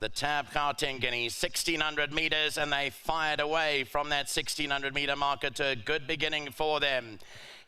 the turffontein guineas, 1600 meters, and they fired away from that 1600 meter marker to a good beginning for them.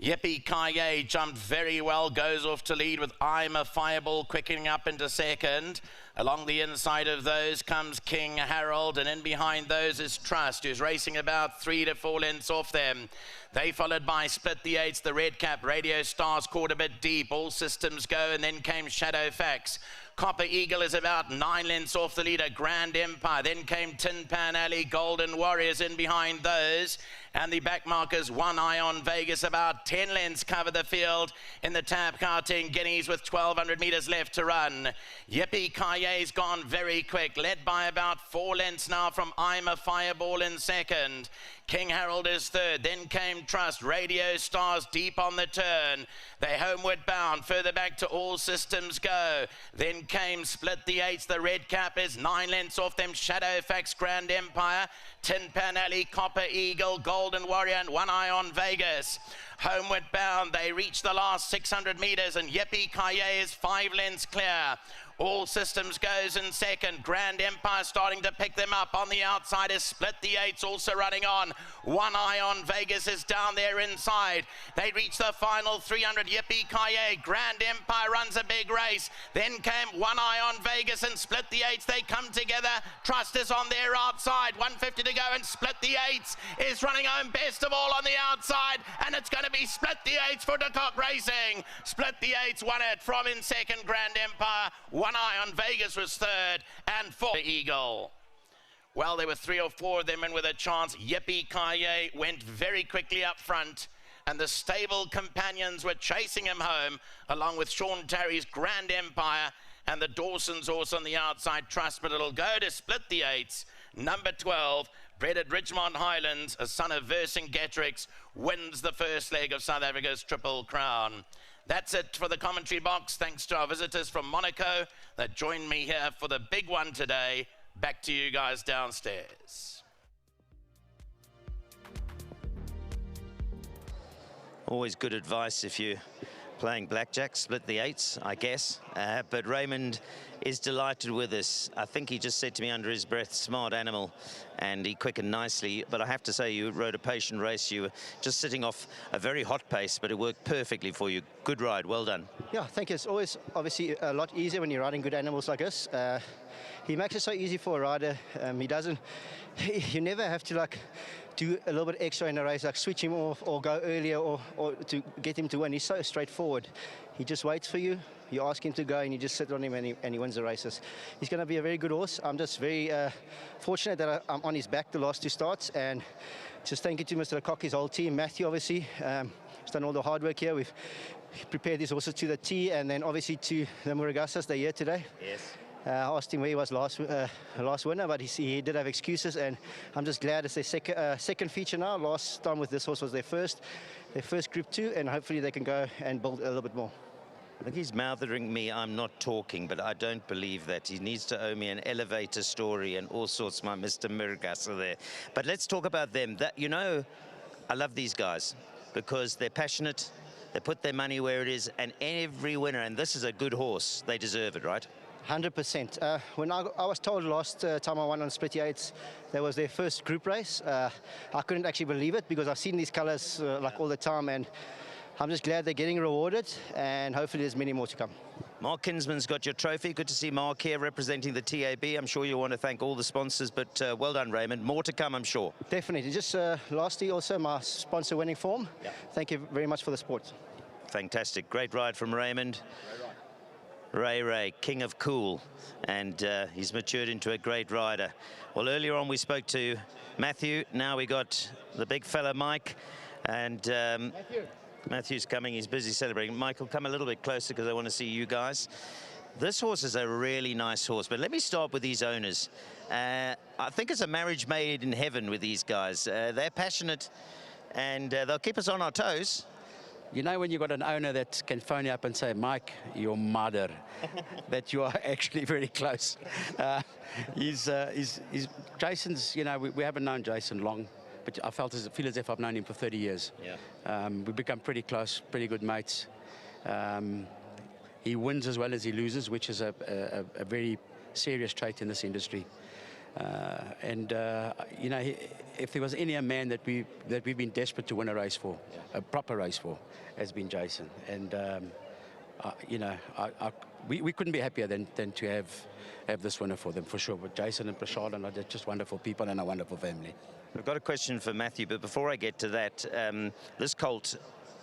Yippee Kaye jumped very well, goes off to lead with I'm a Fireball quickening up into second. Along the inside of those comes King Harold, and in behind those is Trust, who's racing about 3 to 4 lengths off them. They followed by Splittheheights, the red cap, Radio Stars caught a bit deep, all systems go, and then came Shadow Fax. Copper Eagle is about 9 lengths off the leader, Grand Empire. Then came Tin Pan Alley, Golden Warriors in behind those. And the back markers, One Eye on Vegas, about 10 lengths cover the field in the turffontein guineas with 1200 meters left to run. Yippee Kaye's gone very quick, led by about 4 lengths now from I'm a Fireball in second. King Harold is third, then came Trust, Radio Stars deep on the turn. They homeward bound, further back to All Systems Go. Then came Splittheheights, the red cap is 9 lengths off them, Shadow Fax, Grand Empire, Tin Pan Alley, Copper Eagle, Golden Warrior, and One Eye on Vegas. Homeward bound, they reach the last 600 meters, and Yippee Kaye is 5 lengths clear. All Systems goes in second. Grand Empire starting to pick them up. On the outside is Splittheheights also running on. One Eye on Vegas is down there inside. They reach the final 300. Yippee Kaye. Grand Empire runs a big race. Then came One Eye on Vegas and Splittheheights. They come together. Trust is on their outside. 150 to go, and Splittheheights is running home best of all on the outside. And it's going to be Splittheheights for De Kock Racing. Splittheheights won it from in second. Grand Empire. One Eye on Vegas was third, and fourth Eagle. Well, there were 3 or 4 of them in with a chance. Yippee Kaye went very quickly up front, and the stable companions were chasing him home, along with Sean Terry's Grand Empire and the Dawson's horse on the outside, Trust, but it'll go to Splittheheights. Number 12, bred at Ridgemont Highlands, a son of Vercingetorix, wins the first leg of South Africa's Triple Crown. That's it for the commentary box. Thanks to our visitors from Monaco that joined me here for the big one today. Back to you guys downstairs. Always good advice if you're playing blackjack, Splittheheights, I guess. But Raymond is delighted with this. I think he just said to me under his breath, smart animal, and he quickened nicely. But I have to say, you rode a patient race. You were just sitting off a very hot pace, but it worked perfectly for you. Good ride, well done. Yeah, thank you. It's always obviously a lot easier when you're riding good animals like this. He makes it so easy for a rider. You never have to do a little bit extra in a race, like switch him off or go earlier or to get him to win. He's so straightforward. He just waits for you. You ask him to go, and you just sit on him, and he wins the races. He's going to be a very good horse. I'm just very fortunate that I'm on his back the last 2 starts, and just thank you to Mr. De Kock, his whole team. Matthew, obviously, has done all the hard work here. We've prepared these horses to the T, and then obviously to the Muragasas, they're here today. Yes. I asked him where he was last winner, but he did have excuses, and I'm just glad it's their second feature now. Last time with this horse was their first Group 2, and hopefully they can go and build a little bit more. I think he's mouthing me, I'm not talking, but I don't believe that. He needs to owe me an elevator story and all sorts, my Mr. Murugasa there. But let's talk about them. I love these guys because they're passionate, they put their money where it is, and every winner, and this is a good horse, they deserve it, right? 100%. When I was told last time I won on Splittheheights, that was their first group race. I couldn't actually believe it because I've seen these colours all the time, and I'm just glad they're getting rewarded, and hopefully there's many more to come. Mark Kinsman's got your trophy. Good to see Mark here representing the TAB. I'm sure you want to thank all the sponsors, but well done, Raymond. More to come, I'm sure. Definitely. Just lastly, also my sponsor winning form. Yeah. Thank you very much for the support. Fantastic. Great ride from Raymond. Ray, king of cool, and he's matured into a great rider. Well, earlier on we spoke to Matthew. Now we got the big fella, Mike, and Matthew's coming. He's busy celebrating. Michael, come a little bit closer because I want to see you guys. This horse is a really nice horse, but let me start with these owners. I think it's a marriage made in heaven with these guys. They're passionate, and they'll keep us on our toes. You know, when you've got an owner that can phone you up and say, Mike, your mother, that you are actually very close. Jason's, you know, we haven't known Jason long, but I feel as if I've known him for 30 years. Yeah. We've become pretty close, pretty good mates. he wins as well as he loses, which is a very serious trait in this industry. You know, if there was any a man that we've been desperate to win a race for, a proper race for, has been Jason. And you know, we couldn't be happier than to have this winner for them, for sure. But Jason and Prashad are just wonderful people and a wonderful family. I've got a question for Matthew, but before I get to that, this colt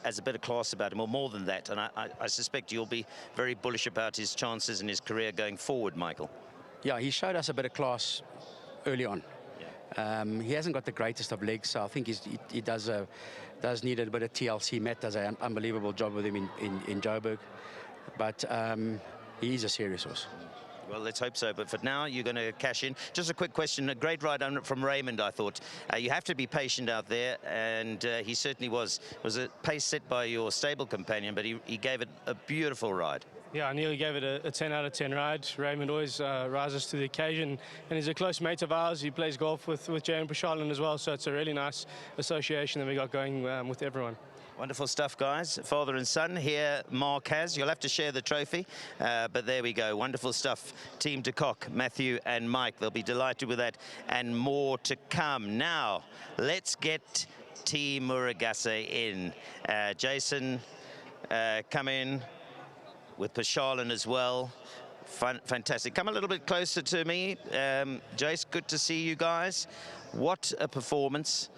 has a bit of class about him, or more than that, and I suspect you'll be very bullish about his chances in his career going forward, Michael. Yeah, he showed us a bit of class early on. He hasn't got the greatest of legs, so I think he does need a bit of TLC. Matt does an unbelievable job with him in Joburg, but he's a serious horse. Well, let's hope so. But for now, you're going to cash in. Just a quick question. A great ride from Raymond, I thought. You have to be patient out there, and he certainly was. Was a pace set by your stable companion, but he gave it a beautiful ride. Yeah, I nearly gave it a 10 out of 10 ride. Raymond always rises to the occasion, and he's a close mate of ours. He plays golf with Jay and Prashad as well, so it's a really nice association that we got going with everyone. Wonderful stuff, guys. Father and son here, Mark has. You'll have to share the trophy, but there we go. Wonderful stuff. Team de Kock, Matthew and Mike. They'll be delighted with that, and more to come. Now, let's get Team Murugase in. Jason, come in with Pashalan as well. Fantastic. Come a little bit closer to me. Jace, good to see you guys. What a performance.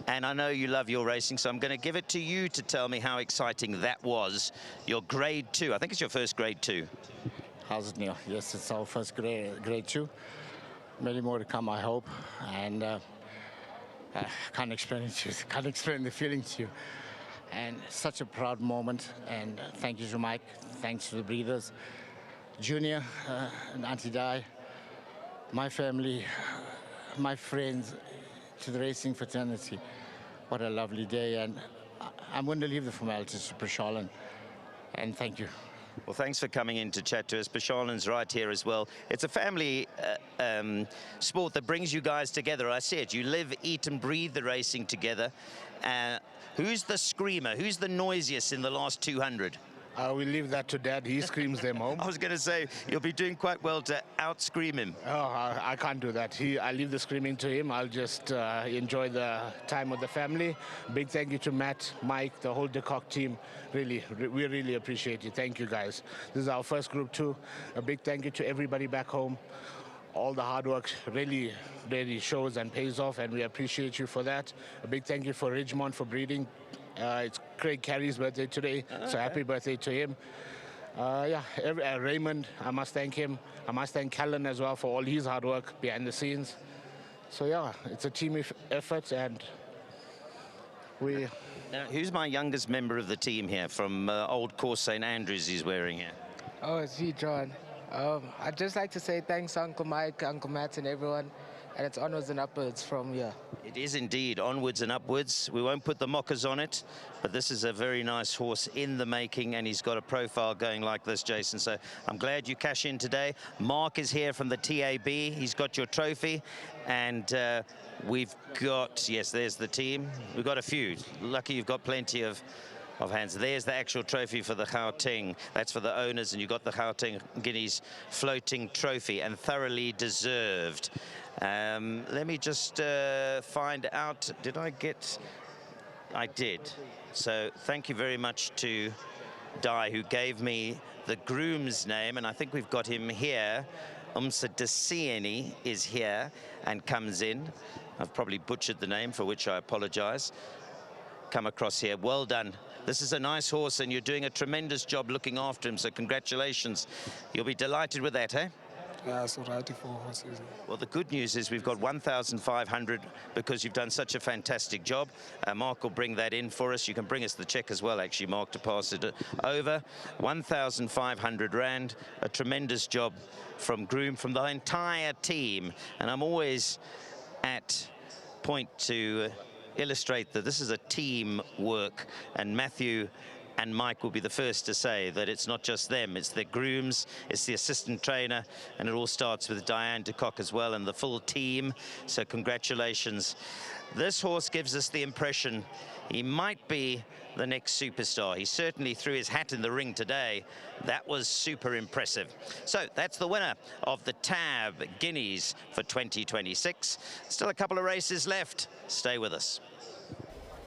And I know you love your racing, so I'm going to give it to you to tell me how exciting that was. Your grade 2. I think it's your first grade 2. How's it, Neil? Yes, it's our first grade 2. Many more to come, I hope. And I can't explain it to you. Can't explain the feeling to you. And such a proud moment. And thank you to Mike. Thanks to the breeders, Junior and Auntie Di, my family, my friends, to the racing fraternity. What a lovely day. And I'm going to leave the formalities to Pashalan. And thank you. Well, thanks for coming in to chat to us. Pashalan's right here as well. It's a family sport that brings you guys together. I said you live, eat and breathe the racing together. Who's the screamer? Who's the noisiest in the last 200? We leave that to Dad. He screams them home. I was going to say, you'll be doing quite well to out-scream him. Oh, I can't do that. I leave the screaming to him. I'll just enjoy the time with the family. Big thank you to Matt, Mike, the whole de Kock team. Really, we really appreciate you. Thank you, guys. This is our first group too. A big thank you to everybody back home. All the hard work really shows and pays off, and we appreciate you for that. A big thank you for Ridgemont for breeding. It's Craig Carey's birthday today, so happy birthday to him. Raymond, I must thank him. I must thank Callan as well for all his hard work behind the scenes. So yeah, it's a team effort, and we... Now, who's my youngest member of the team here from Old Course St. Andrews he's wearing here? Oh, it's you, John. I'd just like to say thanks, Uncle Mike, Uncle Matt, and everyone. And it's onwards and upwards from here. It is indeed onwards and upwards. We won't put the mockers on it, but this is a very nice horse in the making, and he's got a profile going like this, Jason. So I'm glad you cash in today. Mark is here from the TAB. He's got your trophy, and we've got, yes, there's the team. We've got a few. Lucky you've got plenty of hands. There's the actual trophy for the Gauteng. That's for the owners, and you got the Gauteng Guineas floating trophy, and thoroughly deserved. Let me just find out, did I get... I did. So thank you very much to Di, who gave me the groom's name, and I think we've got him here. Umsa Desieni is here and comes in. I've probably butchered the name, for which I apologize. Come across here. Well done. This is a nice horse, and you're doing a tremendous job looking after him, so congratulations. You'll be delighted with that, eh? Yeah, it's all right for horses. Well, the good news is we've got 1,500 because you've done such a fantastic job. Mark will bring that in for us. You can bring us the check as well, actually, Mark, to pass it over. 1,500 Rand, a tremendous job from Groom, from the entire team. And I'm always at point to illustrate that this is a team work, and Matthew And Mike will be the first to say that it's not just them, it's the grooms, it's the assistant trainer, and it all starts with Diane de Kock as well and the full team. So congratulations. This horse gives us the impression he might be the next superstar. He certainly threw his hat in the ring today. That was super impressive. So that's the winner of the TAB Guineas for 2026. Still a couple of races left. Stay with us.